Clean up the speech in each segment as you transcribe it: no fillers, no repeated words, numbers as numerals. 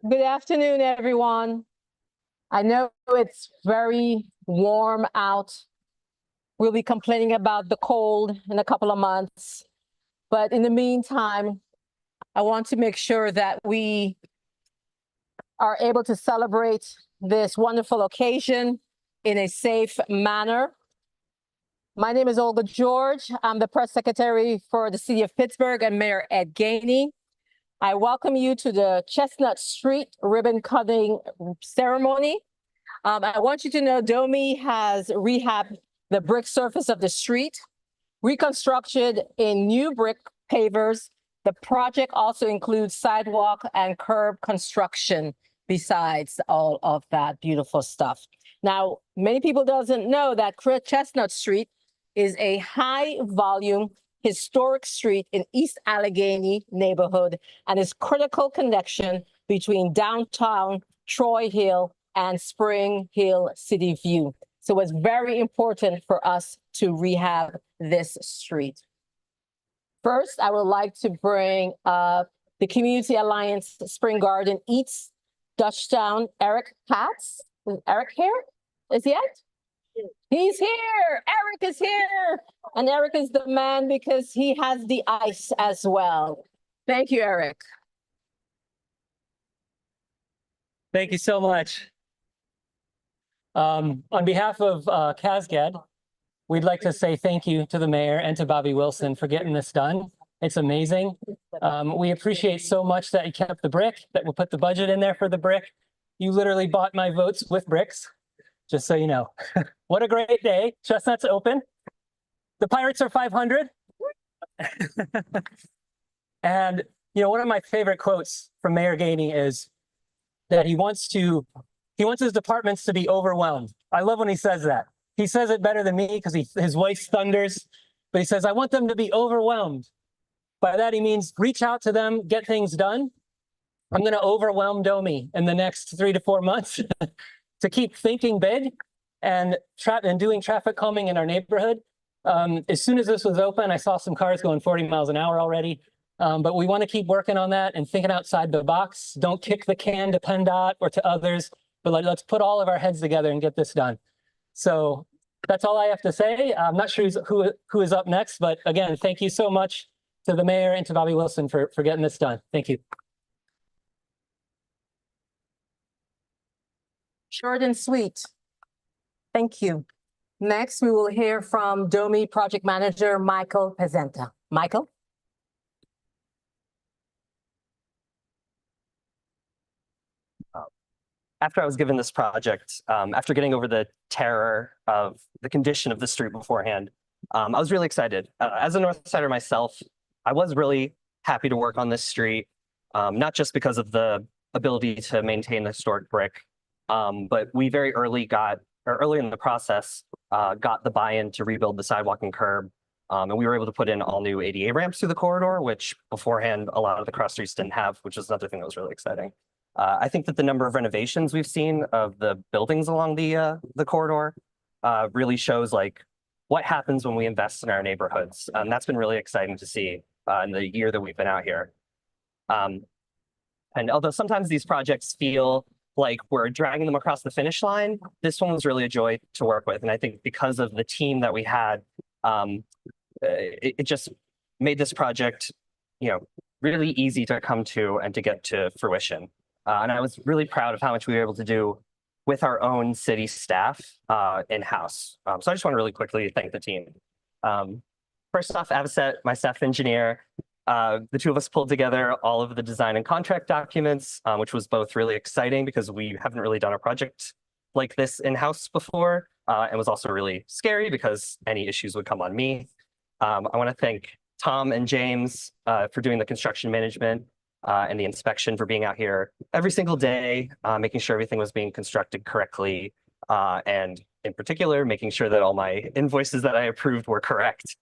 Good afternoon, everyone. I know it's very warm out. We'll be complaining about the cold in a couple of months. But in the meantime, I want to make sure that we are able to celebrate this wonderful occasion in a safe manner. My name is Olga George. I'm the press secretary for the city of Pittsburgh and Mayor Ed Gainey. I welcome you to the Chestnut Street ribbon cutting ceremony. I want you to know DOMI has rehabbed the brick surface of the street, reconstructed in new brick pavers. The project also includes sidewalk and curb construction besides all of that beautiful stuff. Now, many people doesn't know that Chestnut Street is a high volume historic street in East Allegheny Neighborhood and is critical connection between downtown Troy Hill and Spring Hill City View. So it's very important for us to rehab this street. First, I would like to bring up the Community Alliance Spring Garden Eats Dutchtown, Eric Katz. Is Eric here? Is he at? He's here. Eric is here. And Eric is the man because he has the ice as well. Thank you, Eric. Thank you so much. On behalf of CASGAD, we'd like to say thank you to the mayor and to Bobby Wilson for getting this done. It's amazing. We appreciate so much that you kept the brick, that we put the budget in there for the brick. You literally bought my votes with bricks, just so you know. What a great day. Chestnut's open. The Pirates are 500. And, you know, one of my favorite quotes from Mayor Gainey is that he wants his departments to be overwhelmed. I love when he says that. He says it better than me because his voice thunders, but he says, I want them to be overwhelmed. By that, he means reach out to them, get things done. I'm going to overwhelm DOMI in the next 3 to 4 months to keep thinking big and doing traffic calming in our neighborhood. As soon as this was open, I saw some cars going 40 miles an hour already. But we want to keep working on that and thinking outside the box. Don't kick the can to PennDOT or to others, but let's put all of our heads together and get this done. So that's all I have to say. I'm not sure who is up next, but again, thank you so much to the mayor and to Bobby Wilson for getting this done. Thank you. Short and sweet. Thank you. Next, we will hear from DOMI project manager, Michael Pezenta. Michael? After I was given this project, after getting over the terror of the condition of the street beforehand, I was really excited. As a North Sider myself, I was really happy to work on this street, not just because of the ability to maintain the historic brick, but we very early in the process, got the buy-in to rebuild the sidewalk and curb, and we were able to put in all new ADA ramps through the corridor, which beforehand a lot of the cross streets didn't have, which was another thing that was really exciting. I think that the number of renovations we've seen of the buildings along the corridor really shows like what happens when we invest in our neighborhoods. That's been really exciting to see in the year that we've been out here. And although sometimes these projects feel like we're dragging them across the finish line, this one was really a joy to work with. And I think because of the team that we had, it just made this project, you know, really easy to come to and to get to fruition. And I was really proud of how much we were able to do with our own city staff in-house. So I just want to really quickly thank the team. First off, Avocet, my staff engineer, the two of us pulled together all of the design and contract documents, which was both really exciting because we haven't really done a project like this in-house before, and was also really scary because any issues would come on me. I want to thank Tom and James for doing the construction management and the inspection, for being out here every single day, making sure everything was being constructed correctly, and in particular, making sure that all my invoices that I approved were correct.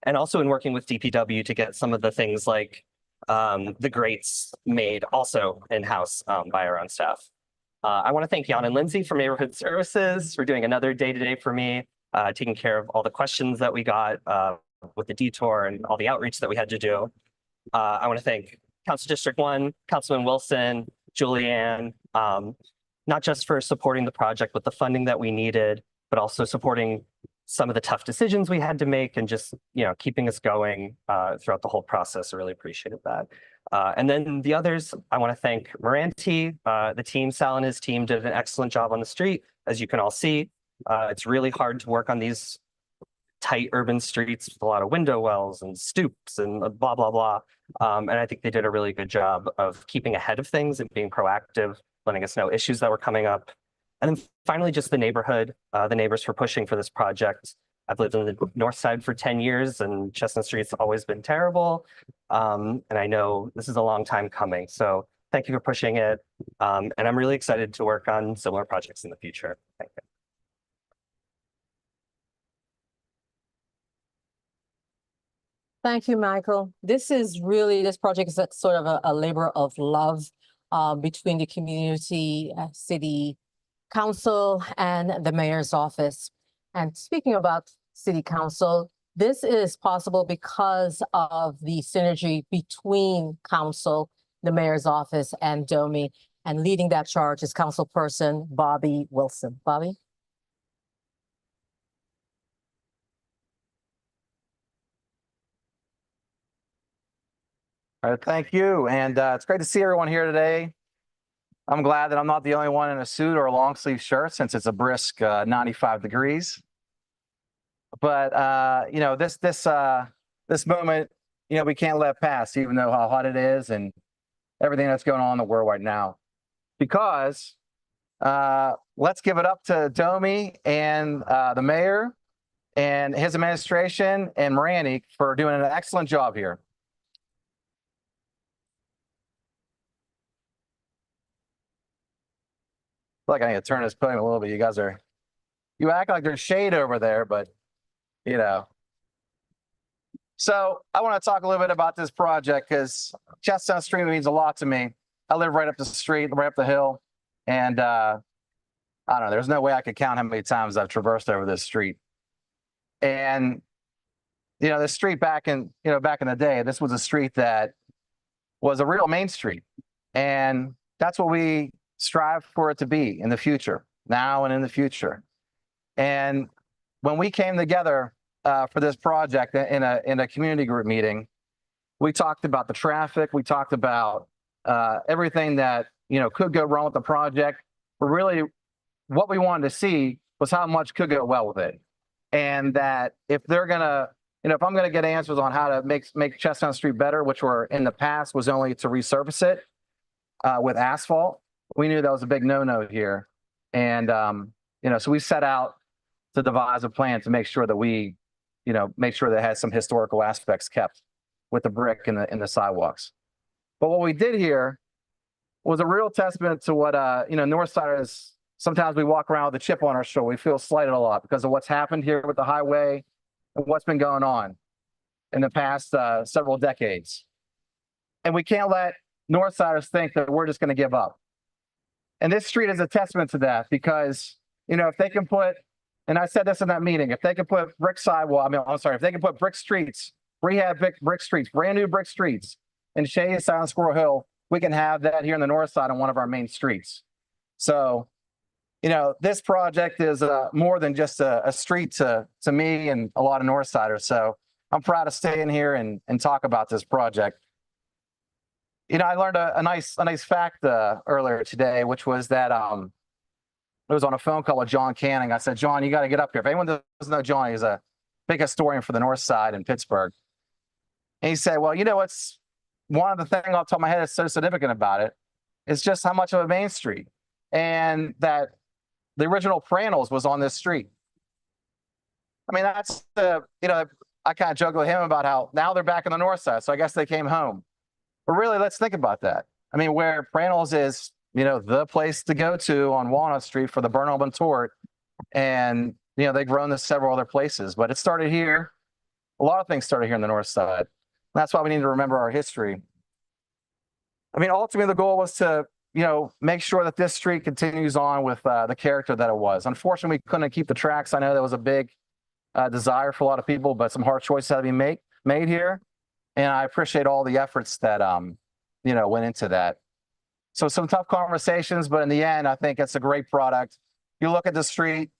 And also in working with DPW to get some of the things like the grates made also in-house by our own staff. I want to thank Jan and Lindsay from Neighborhood Services for doing another day-to-day for me, taking care of all the questions that we got with the detour and all the outreach that we had to do. I want to thank Council District 1, Councilman Wilson, Julianne, not just for supporting the project with the funding that we needed, but also supporting some of the tough decisions we had to make and just, keeping us going throughout the whole process. I really appreciated that. And then the others, I want to thank Moranti, the team. Sal and his team did an excellent job on the street, as you can all see. It's really hard to work on these tight urban streets with a lot of window wells and stoops and blah, blah, blah. And I think they did a really good job of keeping ahead of things and being proactive, letting us know issues that were coming up. And then finally, just the neighborhood, the neighbors for pushing for this project. I've lived on the north side for 10 years and Chestnut Street's always been terrible. And I know this is a long time coming. So thank you for pushing it. And I'm really excited to work on similar projects in the future. Thank you. Thank you, Michael. This project is sort of a labor of love between the community, city council, and the mayor's office. And speaking about city council, this is possible because of the synergy between council, the mayor's office, and DOMI. And leading that charge is councilperson Bobby Wilson. Bobby? All right, thank you. And it's great to see everyone here today. I'm glad that I'm not the only one in a suit or a long sleeve shirt since it's a brisk 95 degrees. But this moment, we can't let pass, even though how hot it is and everything that's going on in the world right now. Because let's give it up to DOMI and the mayor and his administration and Moranti for doing an excellent job here. I feel like I need to turn this podium a little bit. You act like there's shade over there, but So I want to talk a little bit about this project because Chestnut Street means a lot to me. I live right up the street, right up the hill. And I don't know, there's no way I could count how many times I've traversed over this street. And, this street back in the day, this was a street that was a real main street. And that's what we strive for it to be in the future, now and in the future. And when we came together for this project in a community group meeting, we talked about the traffic. We talked about everything that could go wrong with the project. But really, what we wanted to see was how much could go well with it, and that if they're gonna, if I'm gonna get answers on how to make Chestnut Street better, which were in the past was only to resurface it with asphalt, we knew that was a big no-no here, and so we set out to devise a plan to make sure that we make sure that it has some historical aspects kept with the brick in the sidewalks. But what we did here was a real testament to what, Northsiders, sometimes we walk around with a chip on our shoulder. We feel slighted a lot because of what's happened here with the highway and what's been going on in the past several decades. And we can't let Northsiders think that we're just going to give up. And this street is a testament to that because, if they can put, and I said this in that meeting, if they can put brick sidewalk, if they can put brick streets, rehab brick streets, brand new brick streets in Shea, Silent Squirrel Hill, we can have that here on the north side on one of our main streets. So, this project is more than just a street to me and a lot of Northsiders. So I'm proud to stay in here and talk about this project. I learned a nice fact earlier today, which was that it was on a phone call with John Canning. I said, John, you got to get up here. If anyone doesn't know John, he's a big historian for the North Side in Pittsburgh. And he said, well, what's one of the things off the top of my head that's so significant about it is just how much of a main street, and that the original Prannells was on this street. I mean, that's I kind of joke with him about how now they're back on the North Side, so I guess they came home. But really, let's think about that. I mean, where Prannells is, the place to go to on Walnut Street for the burn home and tort. And, they've grown to several other places, but it started here. A lot of things started here on the North Side. That's why we need to remember our history. I mean, ultimately, the goal was to, make sure that this street continues on with the character that it was. Unfortunately, we couldn't keep the tracks. I know that was a big desire for a lot of people, but some hard choices had to be made here. And I appreciate all the efforts that, went into that. So some tough conversations, but in the end, I think it's a great product. You look at the street,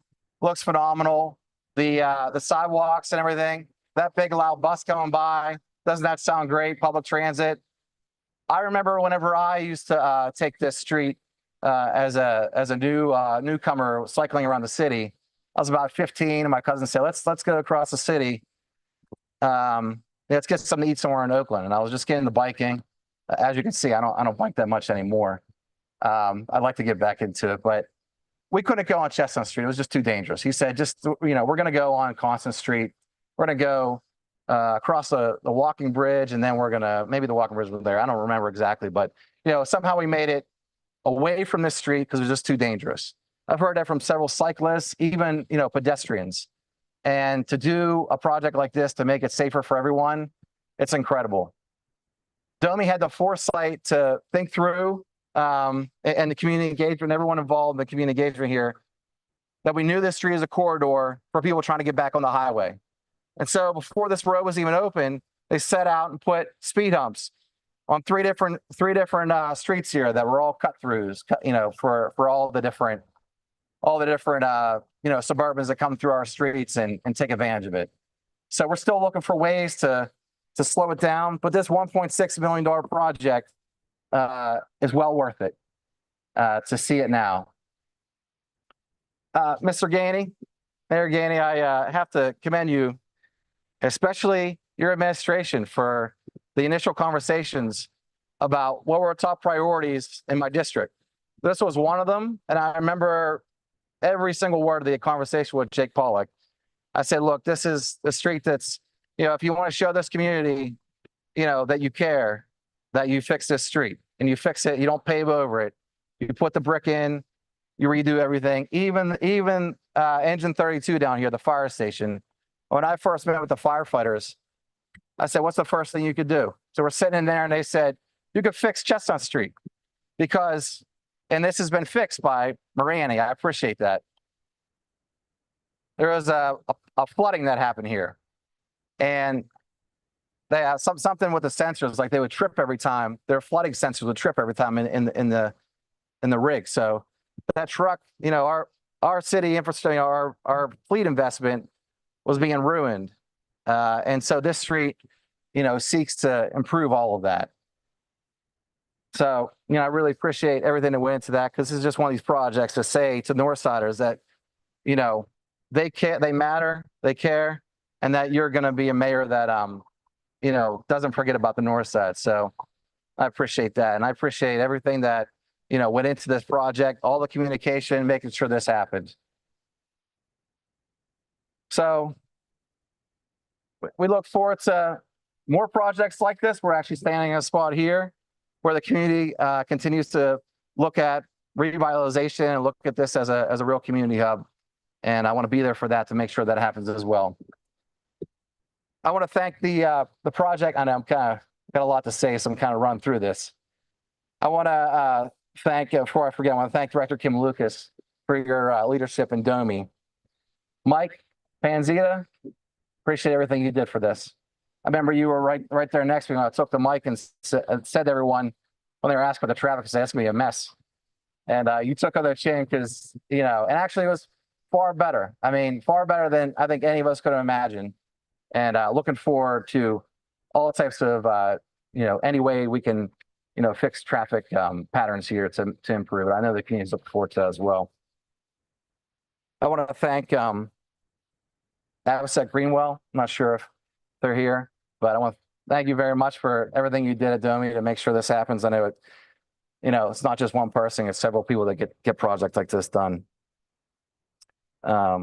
looks phenomenal. The sidewalks and everything, that big loud bus coming by, doesn't that sound great? Public transit. I remember whenever I used to take this street as a newcomer cycling around the city. I was about 15, and my cousin said, "Let's go across the city. Let's get something to eat somewhere in Oakland." And I was just getting the biking. As you can see, I don't bike that much anymore. I'd like to get back into it, but we couldn't go on Chestnut Street. It was just too dangerous. He said, we're going to go on Constant Street. We're going to go across the walking bridge, and then we're going to, maybe the walking bridge was there. I don't remember exactly, but somehow we made it away from this street because it was just too dangerous. I've heard that from several cyclists, even, pedestrians. And to do a project like this to make it safer for everyone, it's incredible. DOMI had the foresight to think through and the community engagement, everyone involved in the community engagement here, that we knew this street is a corridor for people trying to get back on the highway. And so before this road was even open, they set out and put speed humps on three different streets here that were all cut throughs, for all the different Suburbans that come through our streets and take advantage of it. So we're still looking for ways to slow it down, but this $1.6 million project is well worth it to see it now. Mr. Gainey, Mayor Gainey, I have to commend you, especially your administration, for the initial conversations about what were our top priorities in my district. This was one of them, and I remember every single word of the conversation with Jake Pollock. I said, look, this is the street that's, if you want to show this community, that you care, that you fix this street, and you fix it, you don't pave over it, you put the brick in, you redo everything, even engine 32 down here, the fire station. When I first met with the firefighters, I said, what's the first thing you could do? So we're sitting in there and they said, you could fix Chestnut Street because, and this has been fixed by Marani. I appreciate that. There was a flooding that happened here, and they had something with the sensors, like they would trip every time. Their flooding sensors would trip every time in the rig. So that truck, our city infrastructure, our fleet investment was being ruined. And so this street, seeks to improve all of that. So, I really appreciate everything that went into that, because this is just one of these projects to say to Northsiders that, they care, they matter, they care, and that you're going to be a mayor that, doesn't forget about the North Side. So I appreciate that. And I appreciate everything that, went into this project, all the communication, making sure this happened. So we look forward to more projects like this. We're actually standing in a spot here where the community continues to look at revitalization and look at this as a real community hub. And I want to be there for that, to make sure that happens as well. I want to thank the project. I know I'm got a lot to say, so I'm kind of run through this. I want to thank, before I forget, I want to thank Director Kim Lucas for your leadership in DOMI. Mike Panzita, appreciate everything you did for this. I remember you were right there next to me when I took the mic and said to everyone when they were asking about the traffic, because that's going to be a mess. And you took on their chin because, and actually it was far better. I mean, far better than I think any of us could have imagined. And looking forward to all types of, any way we can, fix traffic patterns here to improve it. I know the community's looking forward to that as well. I want to thank Avocet Greenwell. I'm not sure if they're here, but I want to thank you very much for everything you did at DOMI to make sure this happens. I know it, it's not just one person, it's several people that get projects like this done. I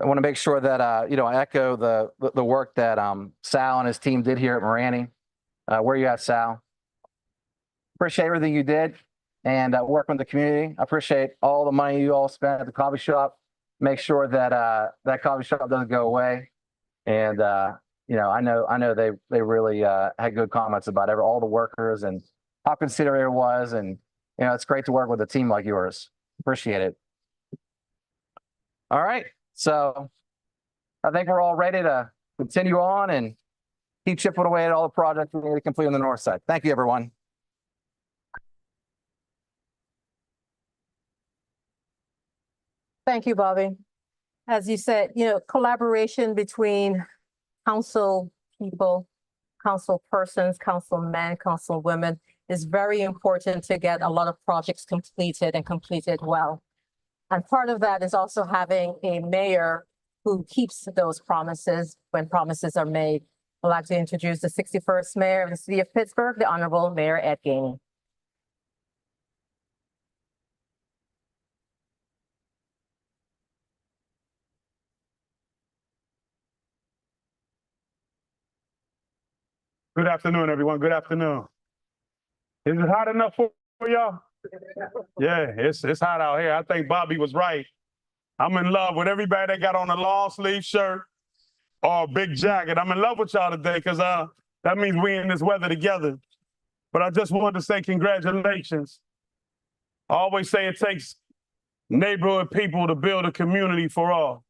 want to make sure that, I echo the work that Sal and his team did here at Marani. Where you at, Sal? Appreciate everything you did and working with the community. I appreciate all the money you all spent at the coffee shop. Make sure that that coffee shop doesn't go away. And, I know they really had good comments about all the workers and how considerate it was. And, it's great to work with a team like yours. Appreciate it. All right. So I think we're all ready to continue on and keep chipping away at all the projects we need to complete on the north side. Thank you, everyone. Thank you, Bobby. As you said, collaboration between council people, council persons, council men, council women is very important to get a lot of projects completed and completed well. And part of that is also having a mayor who keeps those promises when promises are made. I'd like to introduce the 61st mayor of the city of Pittsburgh, the Honorable Mayor Ed Gainey. Good afternoon, everyone. Good afternoon. Is it hot enough for y'all? Yeah, it's hot out here. I think Bobby was right. I'm in love with everybody that got on a long sleeve shirt or a big jacket. I'm in love with y'all today because that means we in this weather together. But I just wanted to say congratulations. I always say it takes neighborhood people to build a community for all.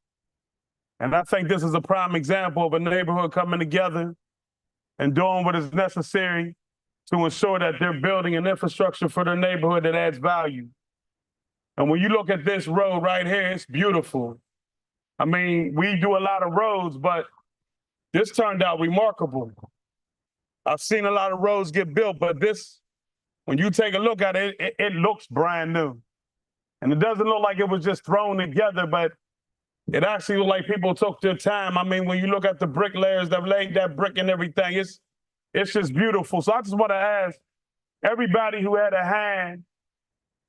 And I think this is a prime example of a neighborhood coming together and doing what is necessary to ensure that they're building an infrastructure for their neighborhood that adds value. And when you look at this road right here, it's beautiful. I mean, we do a lot of roads, but this turned out remarkable. I've seen a lot of roads get built, but this, when you take a look at it, it looks brand new. And it doesn't look like it was just thrown together, but it actually looked like people took their time. I mean, when you look at the bricklayers that laid that brick and everything, it's just beautiful. So I just want to ask everybody who had a hand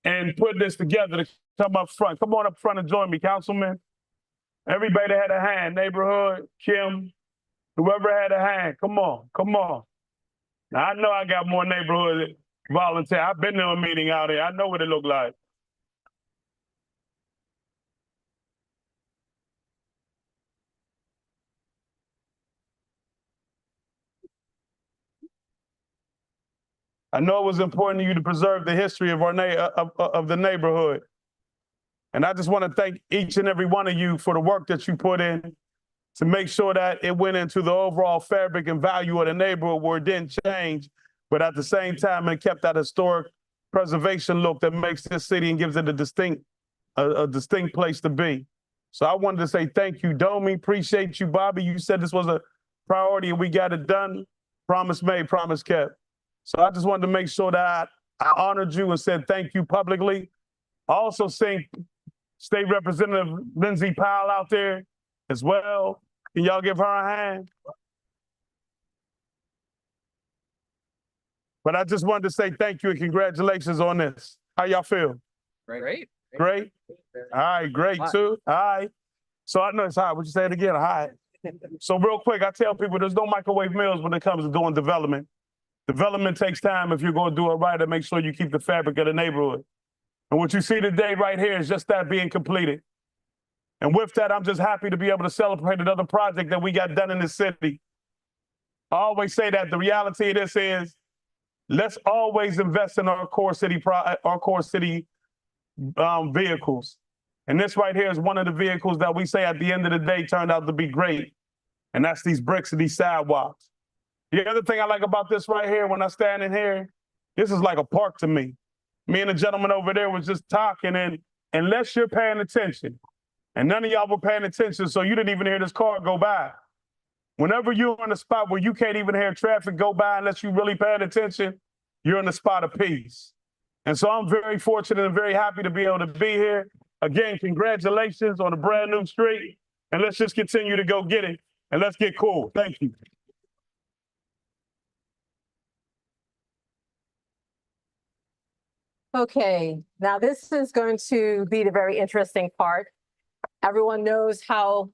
in putting this together to come up front. Come on up front and join me, councilman. Everybody that had a hand, neighborhood, Kim, whoever had a hand, come on, come on. Now, I know I got more neighborhood volunteer. I've been to a meeting out there. I know what it looked like. I know it was important to you to preserve the history of of the neighborhood. And I just want to thank each and every one of you for the work that you put in to make sure that it went into the overall fabric and value of the neighborhood where it didn't change, but at the same time, it kept that historic preservation look that makes this city and gives it a distinct place to be. So I wanted to say thank you, DOMI. Appreciate you, Bobby. You said this was a priority and we got it done. Promise made, promise kept. So I just wanted to make sure that I honored you and said thank you publicly. I also think State Representative Lindsay Powell out there as well. Can y'all give her a hand? But I just wanted to say thank you and congratulations on this. How y'all feel? Great. Great? All right, great too. All right. So I know it's hot. Would you say it again? All right. So real quick, I tell people there's no microwave meals when it comes to doing development. Development takes time if you're going to do it right and make sure you keep the fabric of the neighborhood. And what you see today right here is just that being completed. And with that, I'm just happy to be able to celebrate another project that we got done in this city. I always say that the reality of this is, let's always invest in our core city vehicles. And this right here is one of the vehicles that we say at the end of the day turned out to be great. And that's these bricks and these sidewalks. The other thing I like about this right here, when I stand in here, this is like a park to me. Me and the gentleman over there was just talking, and unless you're paying attention, and none of y'all were paying attention, so you didn't even hear this car go by. Whenever you're in a spot where you can't even hear traffic go by unless you're really paying attention, you're in a spot of peace. And so I'm very fortunate and very happy to be able to be here. Again, congratulations on a brand new street, and let's just continue to go get it, and let's get cool. Thank you. Okay, now this is going to be the very interesting part. Everyone knows how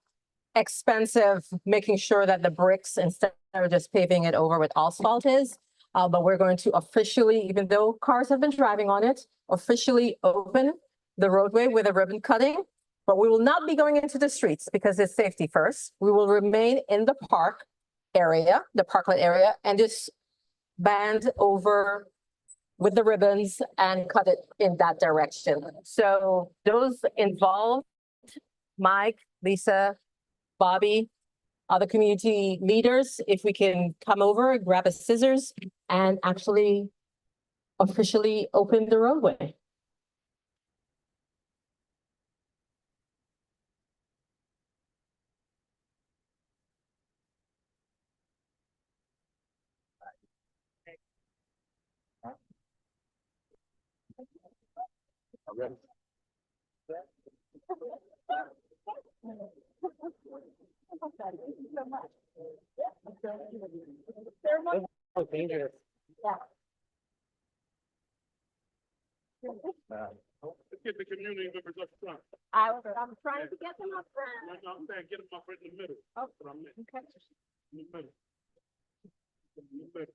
expensive making sure that the bricks, instead of just paving it over with asphalt is. But we're going to officially, even though cars have been driving on it, officially open the roadway with a ribbon cutting. But we will not be going into the streets because it's safety first. We will remain in the park area, the parklet area, and just band over with the ribbons and cut it in that direction. So those involved, Mike, Lisa, Bobby, other community leaders, if we can come over, grab a scissors and actually officially open the roadway. Dangerous. Let's get the community members up front. I'm trying to get them up front. I'm saying, get them up right in the middle. Oh, That's what I meant. okay. In the middle. In the middle.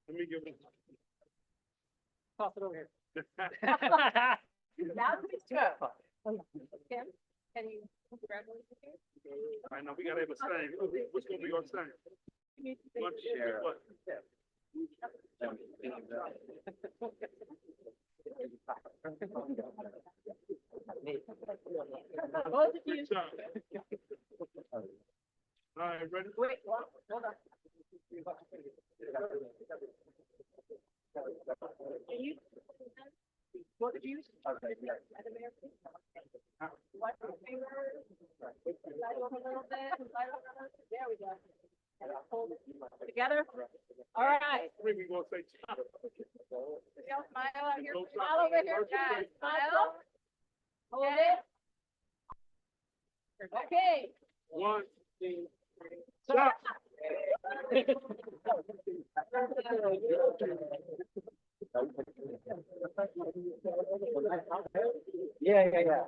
Let me give it. Toss it over here. Now it's good. Kim, can you congratulate me here? All right, now we gotta have a sign. What's gonna be our sign? One share. What? Both of you. Good job. All right, ready? Wait, hold on. Can you? Both of you? Wipe your fingers. Slide over a little bit. Slide over a little bit. There we go. Hold it together. All right. We gonna say. Smile out here. Smile over here, guys. Smile. Hold it. Okay. 1, 2, 3. Stop. Yeah.